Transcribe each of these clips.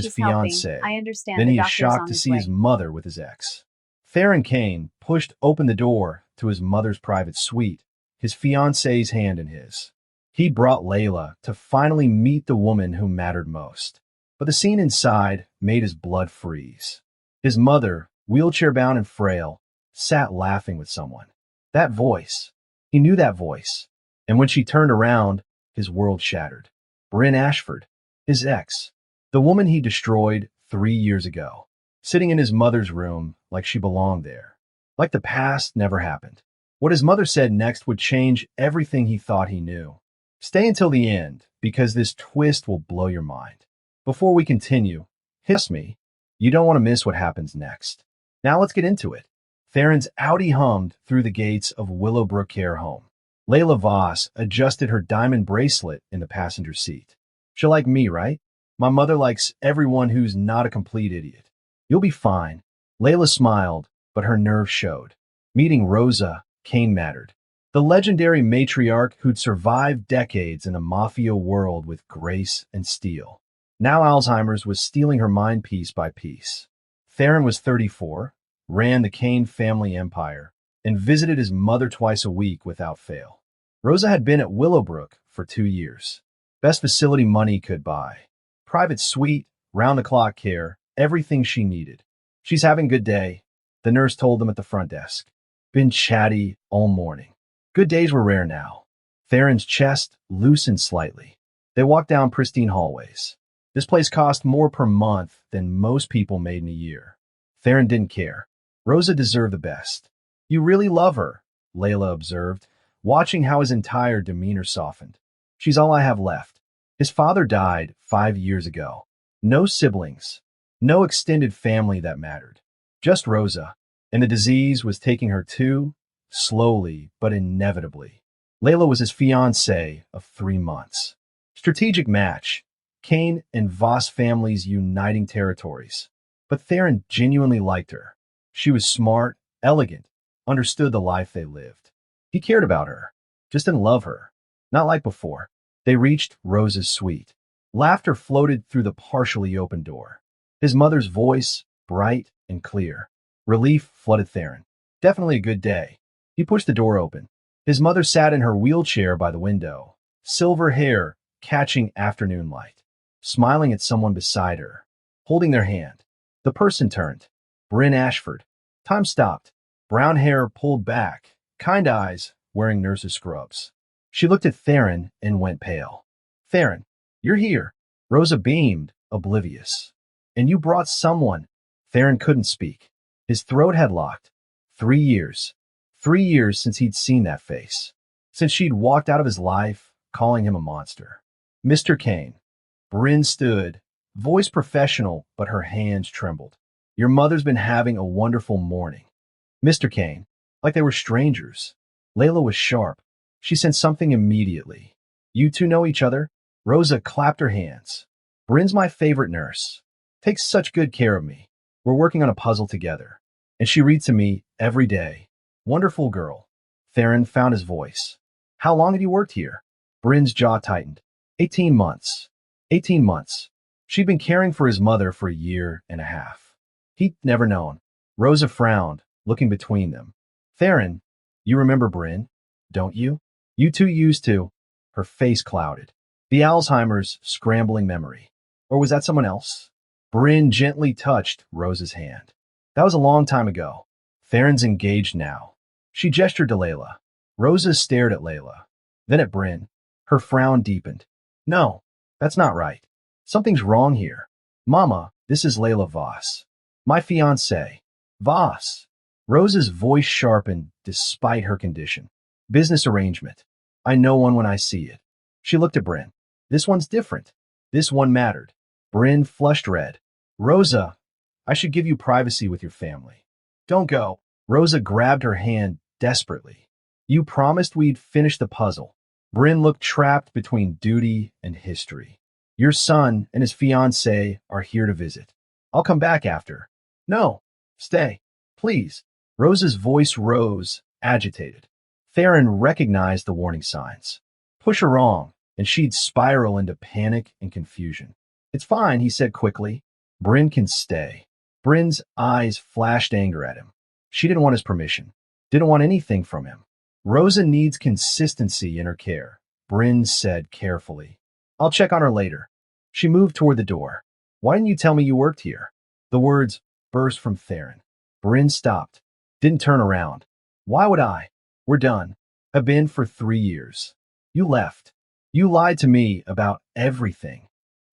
his She's helping. I fiancée. understand Then the he is doctor is shocked on to his see his way. mother with his ex. Theron Kane pushed open the door to his mother's private suite, his fiancée's hand in his. He brought Layla to finally meet the woman who mattered most. But the scene inside made his blood freeze. His mother, wheelchair-bound and frail, sat laughing with someone. That voice. He knew that voice. And when she turned around, his world shattered. Bryn Ashford, his ex, the woman he destroyed 3 years ago, sitting in his mother's room like she belonged there, like the past never happened. What his mother said next would change everything he thought he knew. Stay until the end, because this twist will blow your mind. Before we continue, trust me, you don't want to miss what happens next. Now let's get into it. Theron's Audi hummed through the gates of Willowbrook Care Home. Layla Voss adjusted her diamond bracelet in the passenger seat. She'll like me, right? My mother likes everyone who's not a complete idiot. You'll be fine. Layla smiled, but her nerves showed. Meeting Rosa Kane mattered. The legendary matriarch who'd survived decades in a mafia world with grace and steel. Now Alzheimer's was stealing her mind piece by piece. Theron was 34, ran the Kane family empire, and visited his mother twice a week without fail. Rosa had been at Willowbrook for 2 years. Best facility money could buy. Private suite, round-the-clock care, everything she needed. She's having a good day, the nurse told them at the front desk. Been chatty all morning. Good days were rare now. Theron's chest loosened slightly. They walked down pristine hallways. This place cost more per month than most people made in a year. Theron didn't care. Rosa deserved the best. You really love her, Layla observed, watching how his entire demeanor softened. She's all I have left. His father died 5 years ago. No siblings. No extended family that mattered. Just Rosa. And the disease was taking her too, slowly but inevitably. Layla was his fiancée of 3 months. Strategic match. Kane and Voss families uniting territories. But Theron genuinely liked her. She was smart, elegant, understood the life they lived. He cared about her, just didn't love her. Not like before. They reached Rosa's suite. Laughter floated through the partially open door. His mother's voice, bright and clear. Relief flooded Theron. Definitely a good day. He pushed the door open. His mother sat in her wheelchair by the window, silver hair catching afternoon light, smiling at someone beside her, holding their hand. The person turned. Bryn Ashford. Time stopped. Brown hair pulled back, kind eyes, wearing nurse's scrubs. She looked at Theron and went pale. Theron, you're here. Rosa beamed, oblivious. And you brought someone. Theron couldn't speak. His throat had locked. 3 years. 3 years since he'd seen that face. Since she'd walked out of his life, calling him a monster. Mr. Kane. Bryn stood, voice professional, but her hands trembled. Your mother's been having a wonderful morning. Mr. Kane. Like they were strangers. Layla was sharp. She sensed something immediately. You two know each other? Rosa clapped her hands. Bryn's my favorite nurse. Takes such good care of me. We're working on a puzzle together. And she reads to me every day. Wonderful girl. Theron found his voice. How long had you worked here? Bryn's jaw tightened. 18 months. 18 months. She'd been caring for his mother for a year and a half. He'd never known. Rosa frowned, looking between them. Theron, you remember Bryn, don't you? You two used to. Her face clouded. The Alzheimer's scrambling memory. Or was that someone else? Bryn gently touched Rosa's hand. That was a long time ago. Theron's engaged now. She gestured to Layla. Rosa stared at Layla. Then at Bryn. Her frown deepened. No, that's not right. Something's wrong here. Mama, this is Layla Voss. My fiancée. Voss. Rosa's voice sharpened despite her condition. Business arrangement. I know one when I see it. She looked at Bryn. This one's different. This one mattered. Bryn flushed red. Rosa, I should give you privacy with your family. Don't go. Rosa grabbed her hand desperately. You promised we'd finish the puzzle. Bryn looked trapped between duty and history. Your son and his fiancée are here to visit. I'll come back after. No, stay, please. Rosa's voice rose, agitated. Theron recognized the warning signs. Push her wrong, and she'd spiral into panic and confusion. It's fine, he said quickly. Bryn can stay. Bryn's eyes flashed anger at him. She didn't want his permission. Didn't want anything from him. Rosa needs consistency in her care, Bryn said carefully. I'll check on her later. She moved toward the door. Why didn't you tell me you worked here? The words burst from Theron. Bryn stopped. Didn't turn around. Why would I? We're done. Have been for 3 years. You left. You lied to me about everything.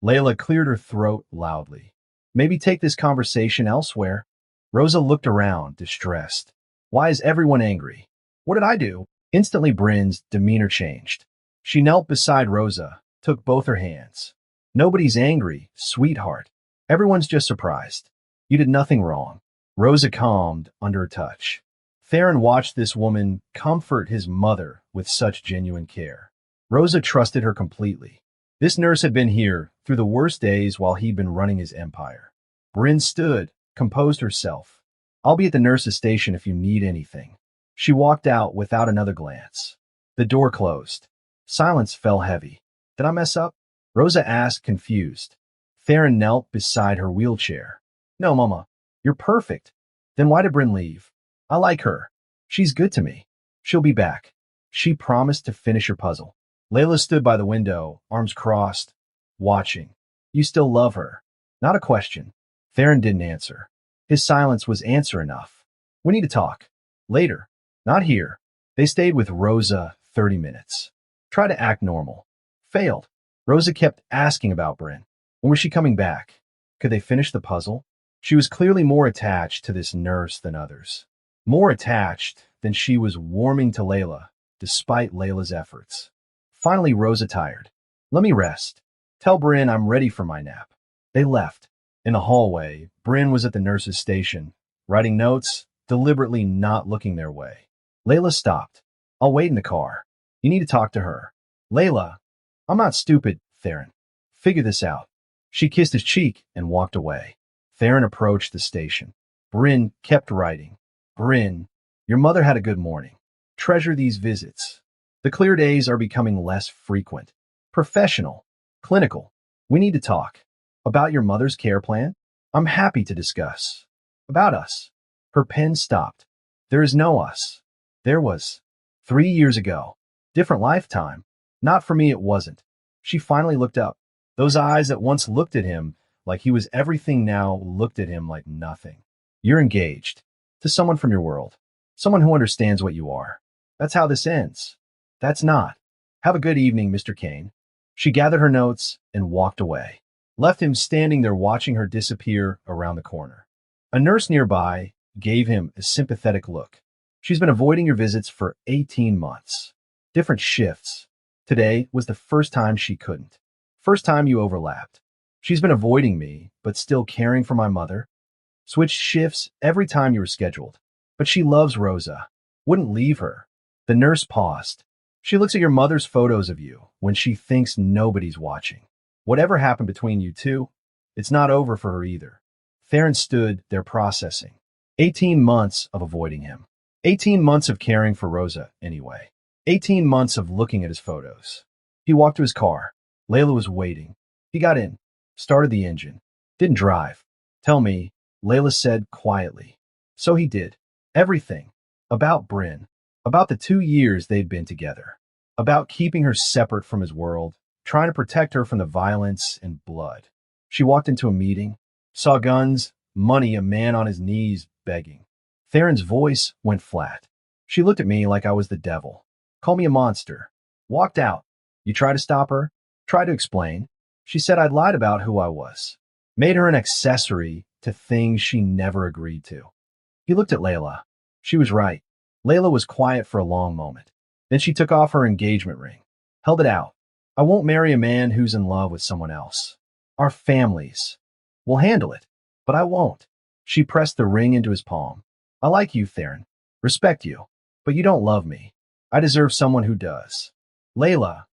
Layla cleared her throat loudly. Maybe take this conversation elsewhere. Rosa looked around, distressed. Why is everyone angry? What did I do? Instantly, Bryn's demeanor changed. She knelt beside Rosa, took both her hands. Nobody's angry, sweetheart. Everyone's just surprised. You did nothing wrong. Rosa calmed under her touch. Theron watched this woman comfort his mother with such genuine care. Rosa trusted her completely. This nurse had been here through the worst days while he'd been running his empire. Bryn stood, composed herself. I'll be at the nurse's station if you need anything. She walked out without another glance. The door closed. Silence fell heavy. Did I mess up? Rosa asked, confused. Theron knelt beside her wheelchair. No, Mama. You're perfect. Then why did Bryn leave? I like her. She's good to me. She'll be back. She promised to finish her puzzle. Layla stood by the window, arms crossed, watching. You still love her? Not a question. Theron didn't answer. His silence was answer enough. We need to talk. Later. Not here. They stayed with Rosa 30 minutes. Try to act normal. Failed. Rosa kept asking about Bryn. When was she coming back? Could they finish the puzzle? She was clearly more attached to this nurse than others. More attached than she was warming to Layla, despite Layla's efforts. Finally, Rosa tired. Let me rest. Tell Bryn I'm ready for my nap. They left. In the hallway, Bryn was at the nurse's station, writing notes, deliberately not looking their way. Layla stopped. I'll wait in the car. You need to talk to her. Layla. I'm not stupid, Theron. Figure this out. She kissed his cheek and walked away. Theron approached the station. Bryn kept writing. Bryn, your mother had a good morning. Treasure these visits. The clear days are becoming less frequent. Professional. Clinical. We need to talk. About your mother's care plan? I'm happy to discuss. About us. Her pen stopped. There is no us. There was. 3 years ago. Different lifetime. Not for me, it wasn't. She finally looked up. Those eyes that once looked at him like he was everything now looked at him like nothing. You're engaged. To someone from your world. Someone who understands what you are. That's how this ends. That's not. Have a good evening, Mr. Kane. She gathered her notes and walked away. Left him standing there watching her disappear around the corner. A nurse nearby gave him a sympathetic look. She's been avoiding your visits for 18 months. Different shifts. Today was the first time she couldn't. First time you overlapped. She's been avoiding me, but still caring for my mother. Switched shifts every time you were scheduled. But she loves Rosa. Wouldn't leave her. The nurse paused. She looks at your mother's photos of you when she thinks nobody's watching. Whatever happened between you two, it's not over for her either. Theron stood there processing. 18 months of avoiding him. 18 months of caring for Rosa anyway. 18 months of looking at his photos. He walked to his car. Layla was waiting. He got in, started the engine. Didn't drive. Tell me, Layla said quietly. So he did. Everything. About Bryn. About the 2 years they'd been together. About keeping her separate from his world, trying to protect her from the violence and blood. She walked into a meeting, saw guns, money, a man on his knees begging. Theron's voice went flat. She looked at me like I was the devil. Called me a monster. Walked out. You try to stop her? Tried to explain. She said I'd lied about who I was. Made her an accessory to things she never agreed to. He looked at Layla. She was right. Layla was quiet for a long moment. Then she took off her engagement ring. Held it out. I won't marry a man who's in love with someone else. Our families. We'll handle it. But I won't. She pressed the ring into his palm. I like you, Theron. Respect you. But you don't love me. I deserve someone who does. Layla,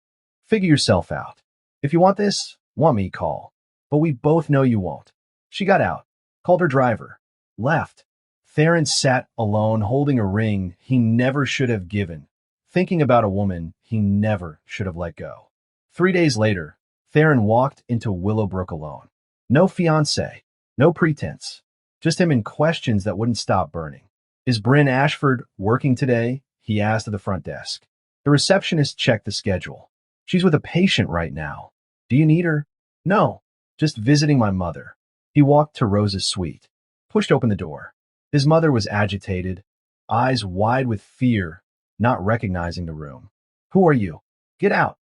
figure yourself out. If you want this, want me, call. But we both know you won't. She got out. Called her driver. Left. Theron sat alone holding a ring he never should have given, thinking about a woman he never should have let go. 3 days later, Theron walked into Willowbrook alone. No fiancé. No pretense. Just him in questions that wouldn't stop burning. Is Bryn Ashford working today? He asked at the front desk. The receptionist checked the schedule. She's with a patient right now. Do you need her? No, just visiting my mother. He walked to Rose's suite, pushed open the door. His mother was agitated, eyes wide with fear, not recognizing the room. Who are you? Get out.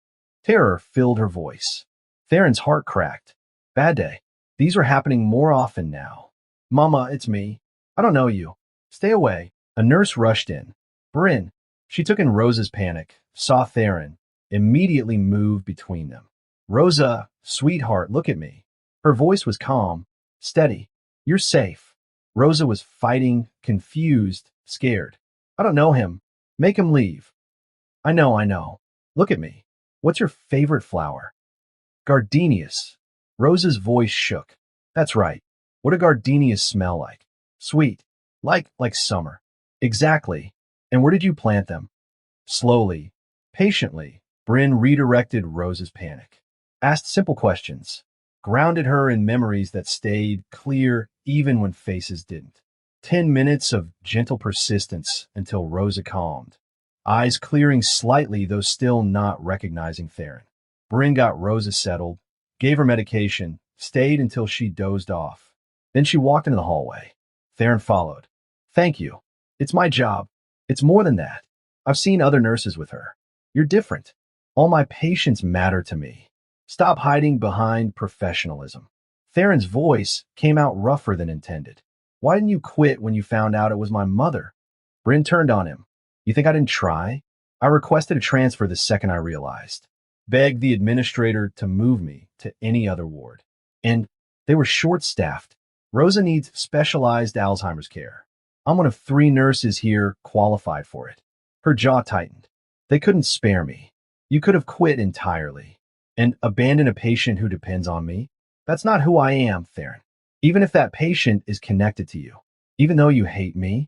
Terror filled her voice. Theron's heart cracked. Bad day. These are happening more often now. Mama, it's me. I don't know you. Stay away. A nurse rushed in. Bryn. She took in Rosa's panic, saw Theron, immediately moved between them. Rosa, sweetheart, look at me. Her voice was calm, steady. You're safe. Rosa was fighting, confused, scared. I don't know him. Make him leave. I know. Look at me. What's your favorite flower? Gardenias. Rosa's voice shook. That's right. What do gardenias smell like? Sweet. Like summer. Exactly. And where did you plant them? Slowly, patiently, Bryn redirected Rosa's panic. Asked simple questions. Grounded her in memories that stayed clear even when faces didn't. 10 minutes of gentle persistence until Rosa calmed. Eyes clearing slightly, though still not recognizing Theron. Bryn got Rosa settled, gave her medication, stayed until she dozed off. Then she walked into the hallway. Theron followed. Thank you. It's my job. It's more than that. I've seen other nurses with her. You're different. All my patients matter to me. Stop hiding behind professionalism. Theron's voice came out rougher than intended. Why didn't you quit when you found out it was my mother? Bryn turned on him. You think I didn't try? I requested a transfer the second I realized. Begged the administrator to move me to any other ward. And they were short-staffed. Rosa needs specialized Alzheimer's care. I'm one of 3 nurses here qualified for it. Her jaw tightened. They couldn't spare me. You could have quit entirely and abandoned a patient who depends on me. That's not who I am, Theron. Even if that patient is connected to you. Even though you hate me.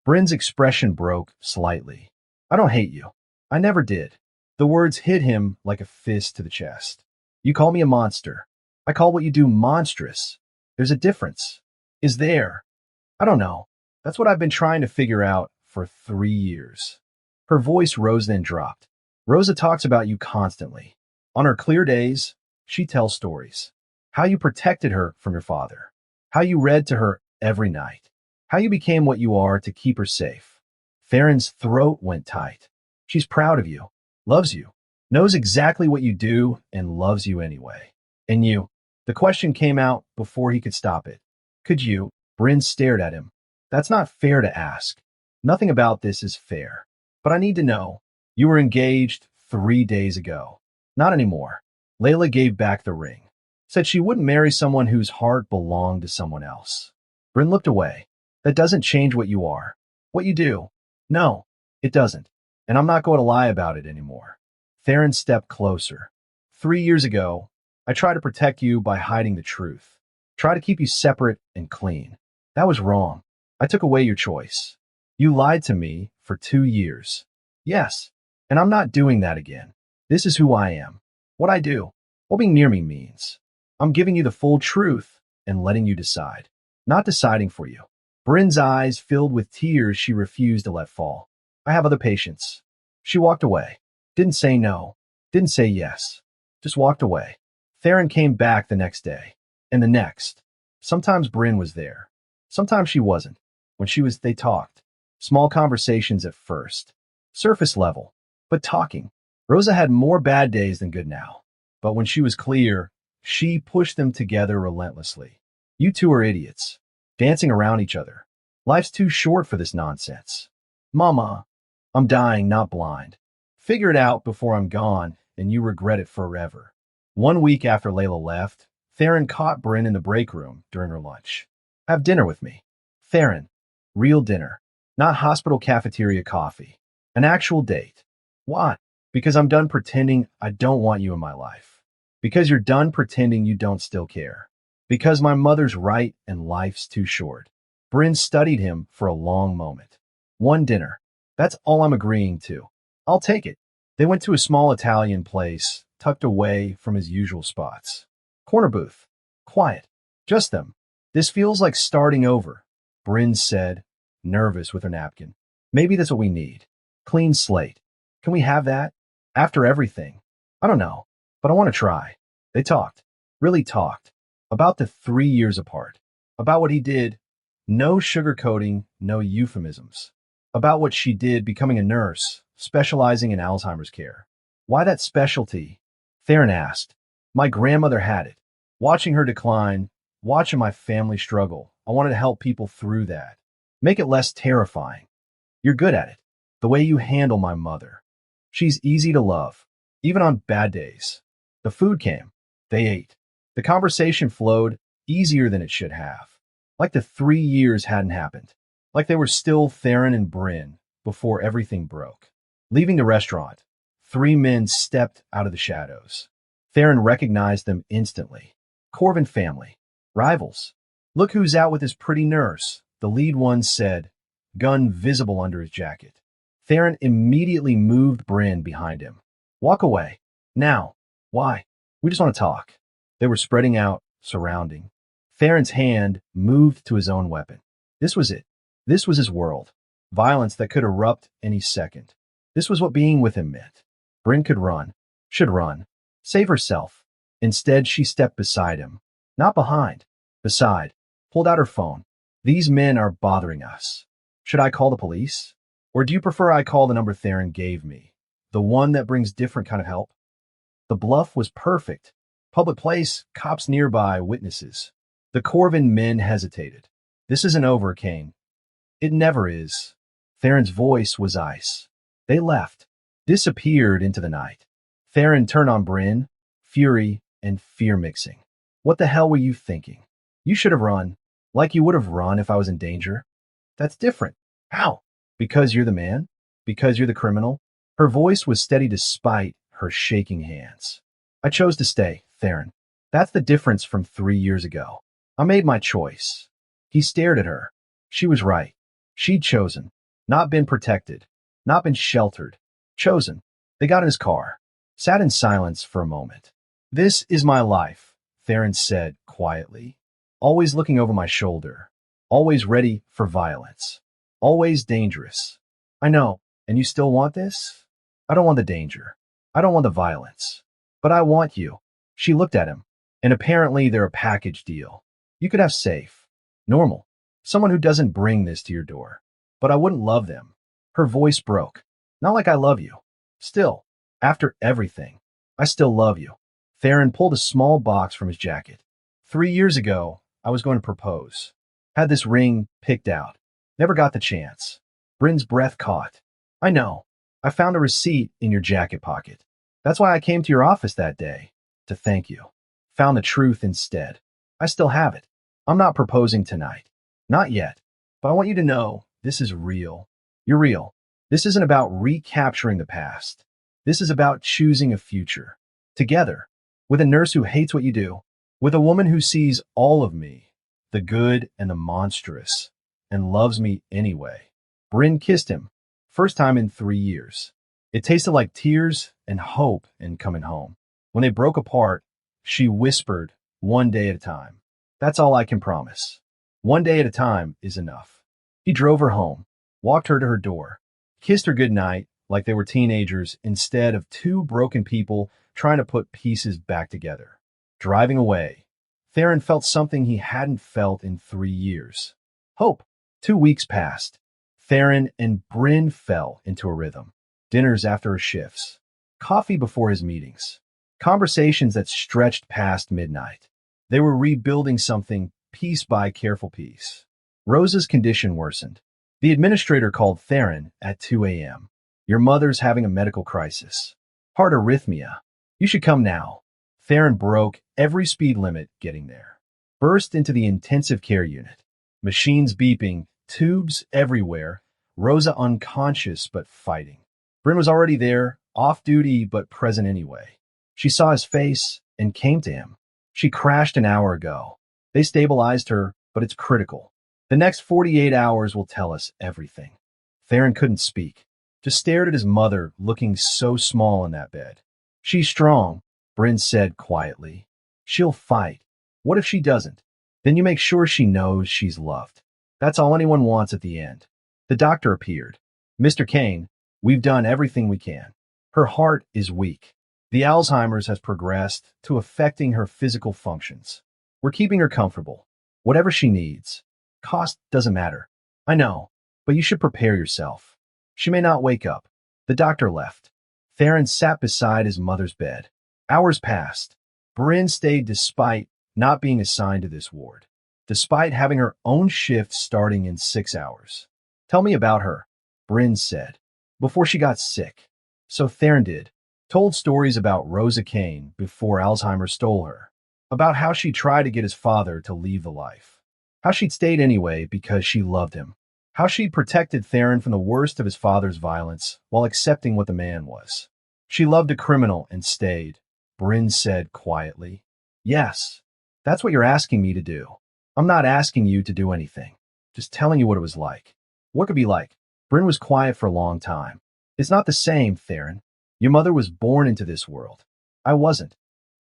Bryn's expression broke slightly. I don't hate you. I never did. The words hit him like a fist to the chest. You call me a monster. I call what you do monstrous. There's a difference. Is there? I don't know. That's what I've been trying to figure out for 3 years. Her voice rose then dropped. Rosa talks about you constantly. On her clear days, she tells stories. How you protected her from your father. How you read to her every night. How you became what you are to keep her safe. Theron's throat went tight. She's proud of you. Loves you. Knows exactly what you do and loves you anyway. And you. The question came out before he could stop it. Could you? Bryn stared at him. That's not fair to ask. Nothing about this is fair. But I need to know. You were engaged 3 days ago. Not anymore. Layla gave back the ring. Said she wouldn't marry someone whose heart belonged to someone else. Bryn looked away. That doesn't change what you are. What you do. No, it doesn't. And I'm not going to lie about it anymore. Theron stepped closer. 3 years ago, I tried to protect you by hiding the truth. Try to keep you separate and clean. That was wrong. I took away your choice. You lied to me for 2 years. Yes, and I'm not doing that again. This is who I am. What I do. What being near me means. I'm giving you the full truth and letting you decide. Not deciding for you. Bryn's eyes filled with tears she refused to let fall. I have other patients. She walked away. Didn't say no. Didn't say yes. Just walked away. Theron came back the next day. And the next. Sometimes Bryn was there. Sometimes she wasn't. When she was, they talked. Small conversations at first. Surface level. But talking. Rosa had more bad days than good now. But when she was clear, she pushed them together relentlessly. You two are idiots. Dancing around each other. Life's too short for this nonsense. Mama, I'm dying, not blind. Figure it out before I'm gone, and you regret it forever. 1 week after Layla left, Theron caught Bryn in the break room during her lunch. Have dinner with me. Theron, real dinner. Not hospital cafeteria coffee. An actual date. Why? Because I'm done pretending I don't want you in my life. Because you're done pretending you don't still care. Because my mother's right and life's too short. Bryn studied him for a long moment. 1 dinner. That's all I'm agreeing to. I'll take it. They went to a small Italian place, tucked away from his usual spots. Corner booth. Quiet. Just them. This feels like starting over, Bryn said, nervous with her napkin. Maybe that's what we need. Clean slate. Can we have that? After everything? I don't know, but I want to try. They talked, really talked, about the 3 years apart, about what he did, no sugarcoating, no euphemisms, about what she did becoming a nurse, specializing in Alzheimer's care. Why that specialty? Theron asked. My grandmother had it. Watching her decline, watching my family struggle, I wanted to help people through that. Make it less terrifying. You're good at it. The way you handle my mother. She's easy to love, even on bad days. The food came. They ate. The conversation flowed easier than it should have. Like the 3 years hadn't happened. Like they were still Theron and Bryn before everything broke. Leaving the restaurant, 3 men stepped out of the shadows. Theron recognized them instantly. Corvin family. Rivals. Look who's out with his pretty nurse, the lead one said, gun visible under his jacket. Theron immediately moved Bryn behind him. Walk away. Now. Why? We just want to talk. They were spreading out, surrounding. Theron's hand moved to his own weapon. This was it. This was his world. Violence that could erupt any second. This was what being with him meant. Bryn could run. Should run. Save herself. Instead, she stepped beside him. Not behind. Beside. Pulled out her phone. These men are bothering us. Should I call the police? Or do you prefer I call the number Theron gave me? The one that brings different kind of help? The bluff was perfect. Public place, cops nearby, witnesses. The Corvin men hesitated. This isn't over, Kane. It never is. Theron's voice was ice. They left. Disappeared into the night. Theron turned on Bryn, fury and fear mixing. What the hell were you thinking? You should have run. Like you would have run if I was in danger. That's different. How? Because you're the man? Because you're the criminal? Her voice was steady despite her shaking hands. I chose to stay, Theron. That's the difference from 3 years ago. I made my choice. He stared at her. She was right. She'd chosen. Not been protected. Not been sheltered. Chosen. They got in his car. Sat in silence for a moment. This is my life, Theron said quietly. Always looking over my shoulder. Always ready for violence. Always dangerous. I know. And you still want this? I don't want the danger. I don't want the violence. But I want you. She looked at him. And apparently they're a package deal. You could have safe. Normal. Someone who doesn't bring this to your door. But I wouldn't love them. Her voice broke. Not like I love you. Still, after everything, I still love you. Theron pulled a small box from his jacket. 3 years ago, I was going to propose. Had this ring picked out. Never got the chance. Bryn's breath caught. I know. I found a receipt in your jacket pocket. That's why I came to your office that day. To thank you. Found the truth instead. I still have it. I'm not proposing tonight. Not yet. But I want you to know this is real. You're real. This isn't about recapturing the past. This is about choosing a future. Together. With a nurse who hates what you do. With a woman who sees all of me. The good and the monstrous. And loves me anyway. Bryn kissed him. First time in 3 years. It tasted like tears and hope in coming home. When they broke apart, she whispered, one day at a time. That's all I can promise. One day at a time is enough. He drove her home, walked her to her door, kissed her goodnight like they were teenagers instead of two broken people trying to put pieces back together. Driving away, Theron felt something he hadn't felt in 3 years. Hope. 2 weeks passed. Theron and Bryn fell into a rhythm. Dinners after his shifts. Coffee before his meetings. Conversations that stretched past midnight. They were rebuilding something piece by careful piece. Rosa's condition worsened. The administrator called Theron at 2 a.m. Your mother's having a medical crisis. Heart arrhythmia. You should come now. Theron broke every speed limit getting there. Burst into the intensive care unit. Machines beeping, tubes everywhere, Rosa unconscious but fighting. Bryn was already there, off duty but present anyway. She saw his face and came to him. She crashed an hour ago. They stabilized her, but it's critical. The next 48 hours will tell us everything. Theron couldn't speak, just stared at his mother looking so small in that bed. She's strong, Bryn said quietly. She'll fight. What if she doesn't? Then you make sure she knows she's loved. That's all anyone wants at the end. The doctor appeared. Mr. Kane, we've done everything we can. Her heart is weak. The Alzheimer's has progressed to affecting her physical functions. We're keeping her comfortable. Whatever she needs. Cost doesn't matter. I know, but you should prepare yourself. She may not wake up. The doctor left. Theron sat beside his mother's bed. Hours passed. Bryn stayed despite not being assigned to this ward, despite having her own shift starting in 6 hours. Tell me about her, Bryn said, before she got sick. So Theron did. Told stories about Rosa Kane before Alzheimer's stole her, about how she tried to get his father to leave the life, how she'd stayed anyway because she loved him, how she'd protected Theron from the worst of his father's violence while accepting what the man was. She loved a criminal and stayed, Bryn said quietly. Yes, that's what you're asking me to do. I'm not asking you to do anything, just telling you what it was like. What could be like? Bryn was quiet for a long time. It's not the same, Theron. Your mother was born into this world. I wasn't.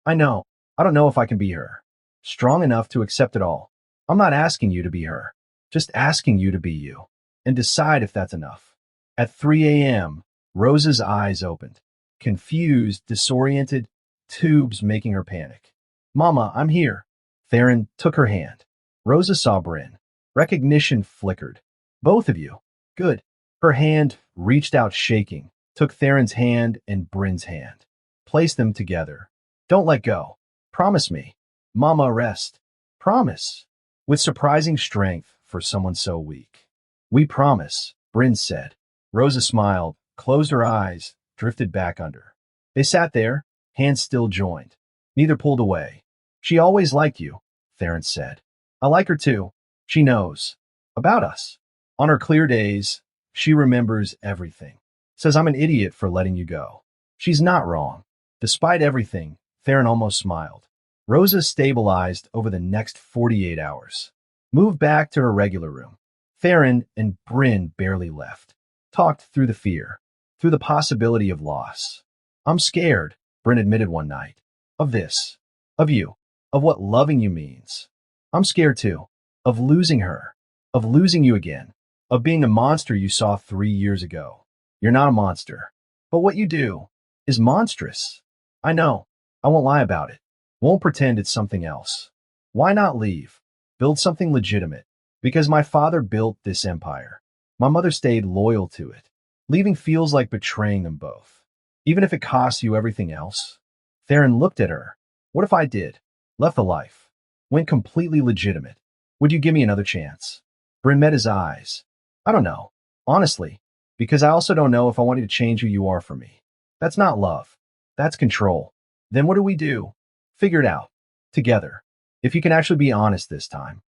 I know. I don't know if I can be her. Strong enough to accept it all. I'm not asking you to be her. Just asking you to be you. And decide if that's enough. At 3 a.m., Rosa's eyes opened. Confused, disoriented, tubes making her panic. Mama, I'm here. Theron took her hand. Rosa saw Bryn. Recognition flickered. Both of you. Good. Her hand reached out shaking, took Theron's hand and Bryn's hand. Placed them together. Don't let go. Promise me. Mama, rest. Promise. With surprising strength for someone so weak. We promise, Bryn said. Rosa smiled, closed her eyes, drifted back under. They sat there, hands still joined. Neither pulled away. She always liked you, Theron said. I like her too. She knows. About us. On her clear days, she remembers everything. Says I'm an idiot for letting you go. She's not wrong. Despite everything, Theron almost smiled. Rosa stabilized over the next 48 hours. Moved back to her regular room. Theron and Bryn barely left. Talked through the fear. Through the possibility of loss. I'm scared, Bryn admitted one night. Of this. Of you. Of what loving you means. I'm scared too. Of losing her. Of losing you again. Of being the monster you saw 3 years ago. You're not a monster. But what you do is monstrous. I know. I won't lie about it. Won't pretend it's something else. Why not leave? Build something legitimate. Because my father built this empire. My mother stayed loyal to it. Leaving feels like betraying them both. Even if it costs you everything else. Theron looked at her. What if I did? Left the life. Went completely legitimate. Would you give me another chance? Bryn met his eyes. I don't know. Honestly. Because I also don't know if I want you to change who you are for me. That's not love. That's control. Then what do we do? Figure it out. Together. If you can actually be honest this time.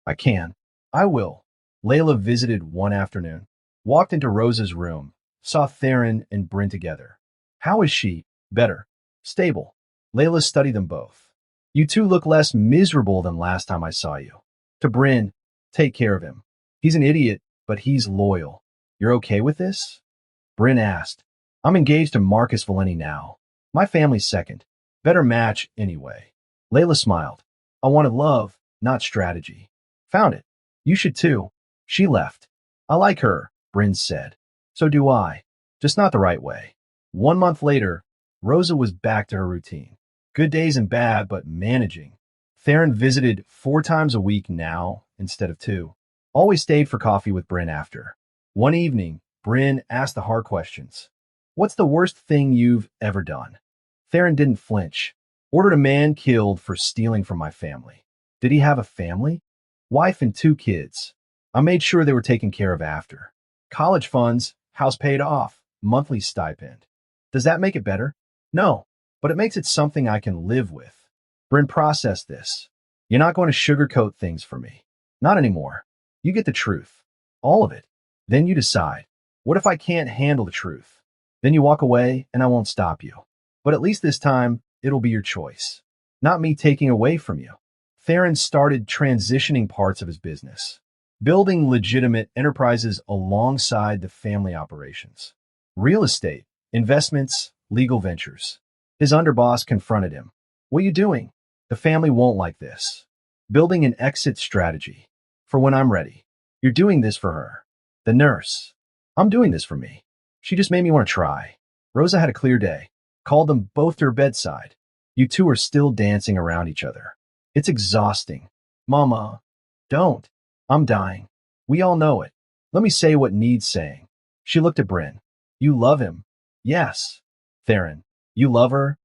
I can. I will. Layla visited one afternoon. Walked into Rosa's room. Saw Theron and Bryn together. How is she? Better. Stable. Layla studied them both. You two look less miserable than last time I saw you. To Bryn, take care of him. He's an idiot, but he's loyal. You're okay with this? Bryn asked. I'm engaged to Marcus Valeni now. My family's second. Better match anyway. Layla smiled. I wanted love, not strategy. Found it. You should too. She left. I like her, Bryn said. So do I. Just not the right way. 1 month later, Rosa was back to her routine. Good days and bad, but managing. Theron visited 4 times a week now instead of 2. Always stayed for coffee with Bryn after. One evening, Bryn asked the hard questions. What's the worst thing you've ever done? Theron didn't flinch. Ordered a man killed for stealing from my family. Did he have a family? Wife and 2 kids. I made sure they were taken care of after. College funds, house paid off, monthly stipend. Does that make it better? No, but it makes it something I can live with. Bryn processed this. You're not going to sugarcoat things for me. Not anymore. You get the truth. All of it. Then you decide. What if I can't handle the truth? Then you walk away and I won't stop you. But at least this time, it'll be your choice. Not me taking away from you. Theron started transitioning parts of his business. Building legitimate enterprises alongside the family operations. Real estate, investments, legal ventures. His underboss confronted him. What are you doing? The family won't like this. Building an exit strategy. For when I'm ready. You're doing this for her. The nurse. I'm doing this for me. She just made me want to try. Rosa had a clear day. Called them both to her bedside. You two are still dancing around each other. It's exhausting. Mama. Don't. I'm dying. We all know it. Let me say what needs saying. She looked at Bryn. You love him. Yes. Theron. You love her?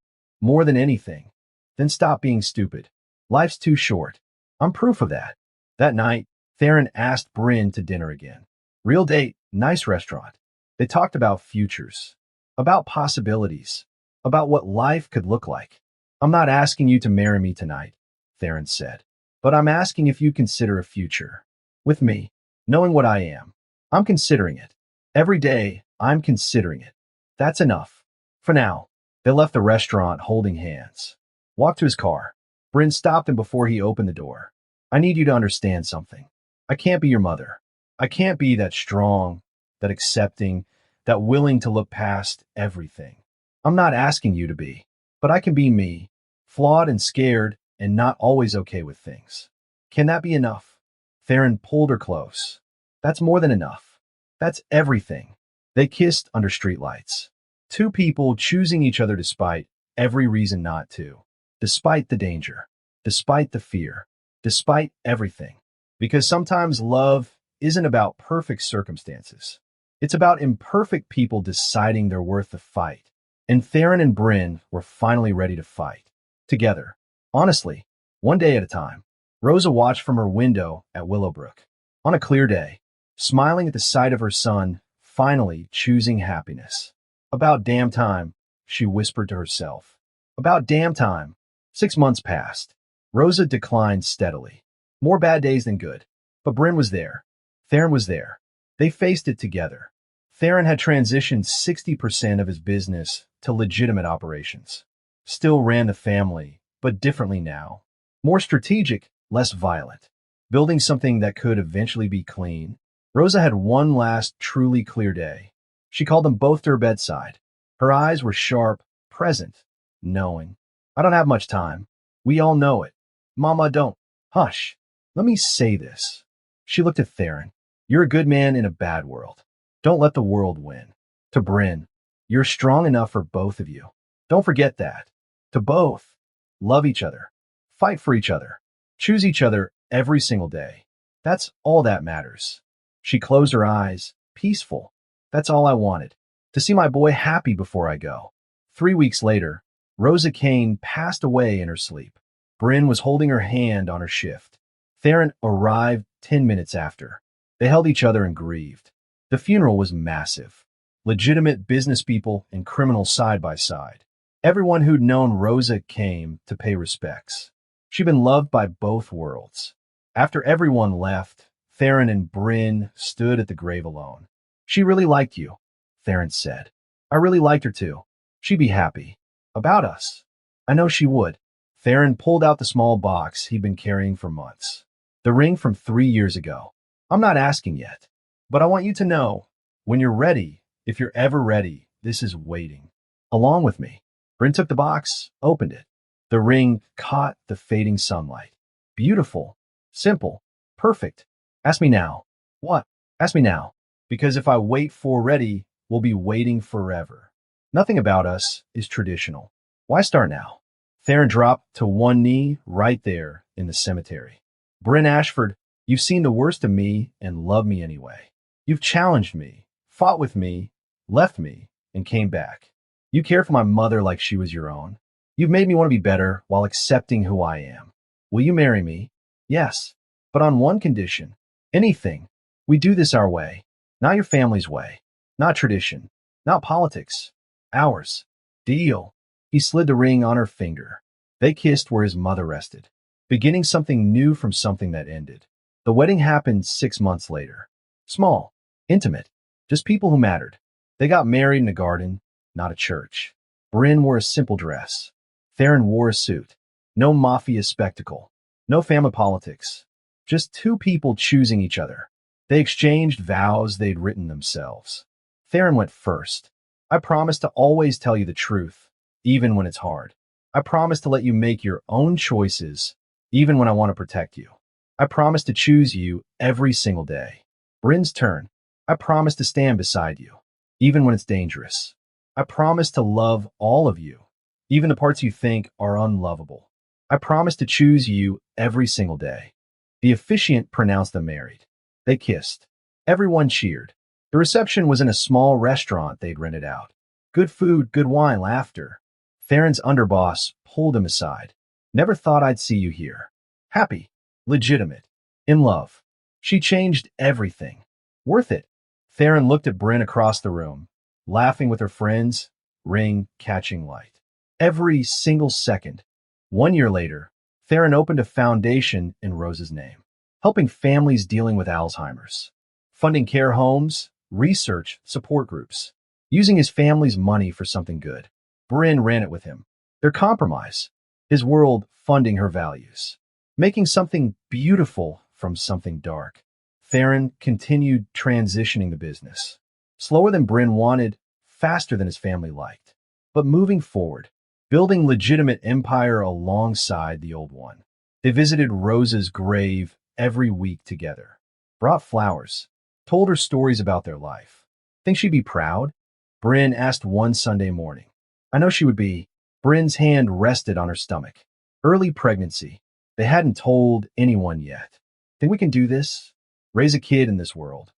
More than anything. Then stop being stupid. Life's too short. I'm proof of that. That night, Theron asked Bryn to dinner again. Real date, nice restaurant. They talked about futures, about possibilities, about what life could look like. I'm not asking you to marry me tonight, Theron said, but I'm asking if you consider a future. With me, knowing what I am. I'm considering it. Every day, I'm considering it. That's enough. For now, they left the restaurant holding hands. Walked to his car. Bryn stopped him before he opened the door. I need you to understand something. I can't be your mother. I can't be that strong, that accepting, that willing to look past everything. I'm not asking you to be, but I can be me, flawed and scared and not always okay with things. Can that be enough? Theron pulled her close. That's more than enough. That's everything. They kissed under streetlights. Two people choosing each other despite every reason not to. Despite the danger. Despite the fear. Despite everything. Because sometimes love isn't about perfect circumstances. It's about imperfect people deciding they're worth the fight. And Theron and Bryn were finally ready to fight. Together. Honestly, one day at a time. Rosa watched from her window at Willowbrook. On a clear day, smiling at the sight of her son, finally choosing happiness. About damn time, she whispered to herself. About damn time. 6 months passed. Rosa declined steadily. More bad days than good. But Bryn was there. Theron was there. They faced it together. Theron had transitioned 60% of his business to legitimate operations. Still ran the family, but differently now. More strategic, less violent. Building something that could eventually be clean. Rosa had one last truly clear day. She called them both to her bedside. Her eyes were sharp, present, knowing. I don't have much time. We all know it. Mama, don't. Hush. Let me say this. She looked at Theron. You're a good man in a bad world. Don't let the world win. To Bryn, you're strong enough for both of you. Don't forget that. To both, love each other. Fight for each other. Choose each other every single day. That's all that matters. She closed her eyes, peaceful. That's all I wanted. To see my boy happy before I go. 3 weeks later, Rosa Kane passed away in her sleep. Bryn was holding her hand on her shift. Theron arrived 10 minutes after. They held each other and grieved. The funeral was massive. Legitimate business people and criminals side by side. Everyone who'd known Rosa came to pay respects. She'd been loved by both worlds. After everyone left, Theron and Bryn stood at the grave alone. She really liked you, Theron said. I really liked her too. She'd be happy. About us. I know she would. Theron pulled out the small box he'd been carrying for months. The ring from 3 years ago. I'm not asking yet, but I want you to know, when you're ready, if you're ever ready, this is waiting. Along with me. Bryn took the box, opened it. The ring caught the fading sunlight. Beautiful. Simple. Perfect. Ask me now. What? Ask me now. Because if I wait for ready, we'll be waiting forever. Nothing about us is traditional. Why start now? Theron dropped to one knee right there in the cemetery. Bryn Ashford, you've seen the worst of me and love me anyway. You've challenged me, fought with me, left me, and came back. You cared for my mother like she was your own. You've made me want to be better while accepting who I am. Will you marry me? Yes, but on one condition. Anything. We do this our way, not your family's way, not tradition, not politics. Ours. Deal. He slid the ring on her finger. They kissed where his mother rested, beginning something new from something that ended. The wedding happened 6 months later. Small, intimate, just people who mattered. They got married in a garden, not a church. Bryn wore a simple dress. Theron wore a suit. No Mafia spectacle. No family politics. Just two people choosing each other. They exchanged vows they'd written themselves. Theron went first. I promise to always tell you the truth, even when it's hard. I promise to let you make your own choices, even when I want to protect you. I promise to choose you every single day. Bryn's turn. I promise to stand beside you, even when it's dangerous. I promise to love all of you, even the parts you think are unlovable. I promise to choose you every single day. The officiant pronounced them married. They kissed. Everyone cheered. The reception was in a small restaurant they'd rented out. Good food, good wine, laughter. Theron's underboss pulled him aside. Never thought I'd see you here. Happy, legitimate, in love. She changed everything. Worth it. Theron looked at Bryn across the room, laughing with her friends, ring catching light. Every single second. 1 year later, Theron opened a foundation in Rose's name, helping families dealing with Alzheimer's, funding care homes, research, support groups, using his family's money for something good. Bryn ran it with him. Their compromise. His world funding her values. Making something beautiful from something dark. Theron continued transitioning the business. Slower than Bryn wanted, faster than his family liked. But moving forward, building legitimate empire alongside the old one. They visited Rose's grave every week together. Brought flowers. Told her stories about their life. Think she'd be proud? Bryn asked one Sunday morning. I know she would be. Bryn's hand rested on her stomach. Early pregnancy. They hadn't told anyone yet. Think we can do this? Raise a kid in this world.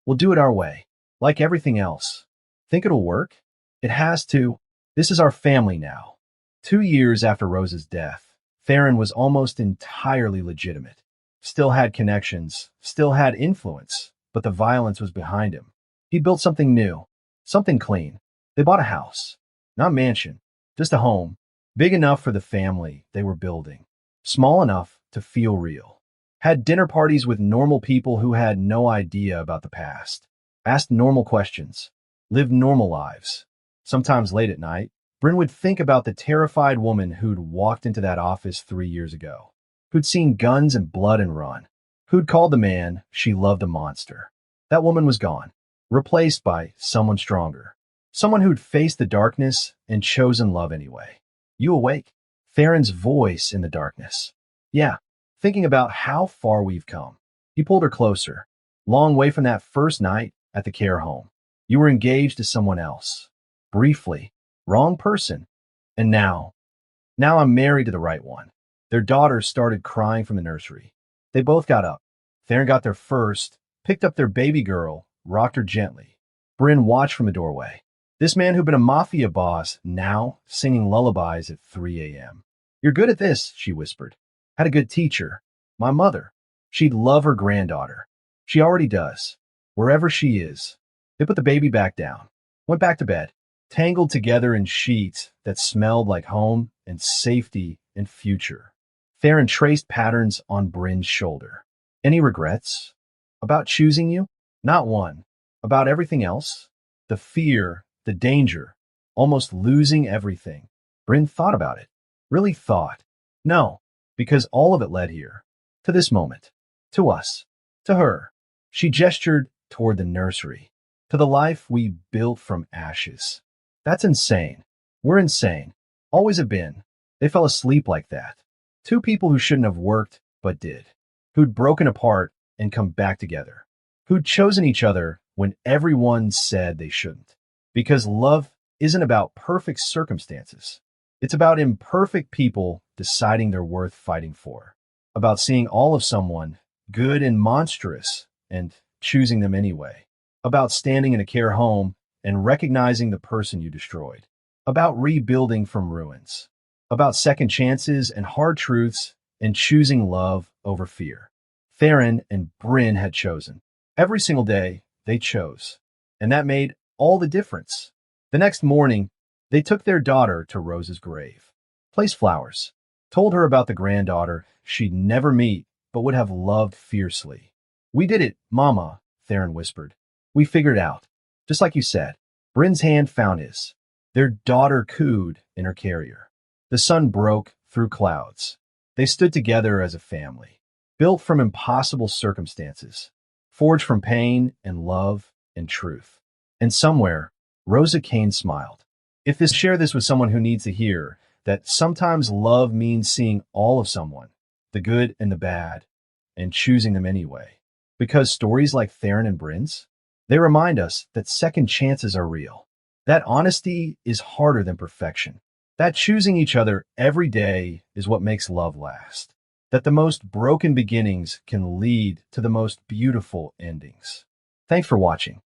We'll do it our way. Like everything else. Think it'll work? It has to. This is our family now. 2 years after Rose's death, Theron was almost entirely legitimate. Still had connections, still had influence, but the violence was behind him. He built something new, something clean. They bought a house. Not mansion, just a home. Big enough for the family they were building. Small enough to feel real. Had dinner parties with normal people who had no idea about the past. Asked normal questions. Lived normal lives. Sometimes late at night, Bryn would think about the terrified woman who'd walked into that office 3 years ago. Who'd seen guns and blood and run. Who'd called the man she loved a monster. That woman was gone. Replaced by someone stronger. Someone who'd faced the darkness and chosen love anyway. You awake? Theron's voice in the darkness. Yeah, thinking about how far we've come. He pulled her closer. Long way from that first night at the care home. You were engaged to someone else. Briefly. Wrong person. And now I'm married to the right one. Their daughter started crying from the nursery. They both got up. Theron got there first, picked up their baby girl, rocked her gently. Bryn watched from the doorway. This man who'd been a Mafia boss, now singing lullabies at 3 a.m. You're good at this, she whispered. Had a good teacher. My mother. She'd love her granddaughter. She already does. Wherever she is. They put the baby back down. Went back to bed. Tangled together in sheets that smelled like home and safety and future. Theron traced patterns on Bryn's shoulder. Any regrets? About choosing you? Not one. About everything else? The fear, the danger, almost losing everything. Bryn thought about it. Really thought. No, because all of it led here. To this moment. To us. To her. She gestured toward the nursery. To the life we built from ashes. That's insane. We're insane. Always have been. They fell asleep like that. Two people who shouldn't have worked, but did. Who'd broken apart and come back together. Who'd chosen each other when everyone said they shouldn't. Because love isn't about perfect circumstances. It's about imperfect people deciding they're worth fighting for. About seeing all of someone, good and monstrous, and choosing them anyway. About standing in a care home and recognizing the person you destroyed. About rebuilding from ruins. About second chances and hard truths and choosing love over fear. Theron and Bryn had chosen. Every single day, they chose. And that made all the difference. The next morning, they took their daughter to Rose's grave. Placed flowers. Told her about the granddaughter she'd never meet but would have loved fiercely. We did it, Mama, Theron whispered. We figured it out. Just like you said. Bryn's hand found his. Their daughter cooed in her carrier. The sun broke through clouds. They stood together as a family. Built from impossible circumstances. Forged from pain and love and truth. And somewhere, Rosa Kane smiled. Share this with someone who needs to hear that sometimes love means seeing all of someone, the good and the bad, and choosing them anyway. Because stories like Theron and Bryn's, they remind us that second chances are real, that honesty is harder than perfection, that choosing each other every day is what makes love last, that the most broken beginnings can lead to the most beautiful endings. Thanks for watching.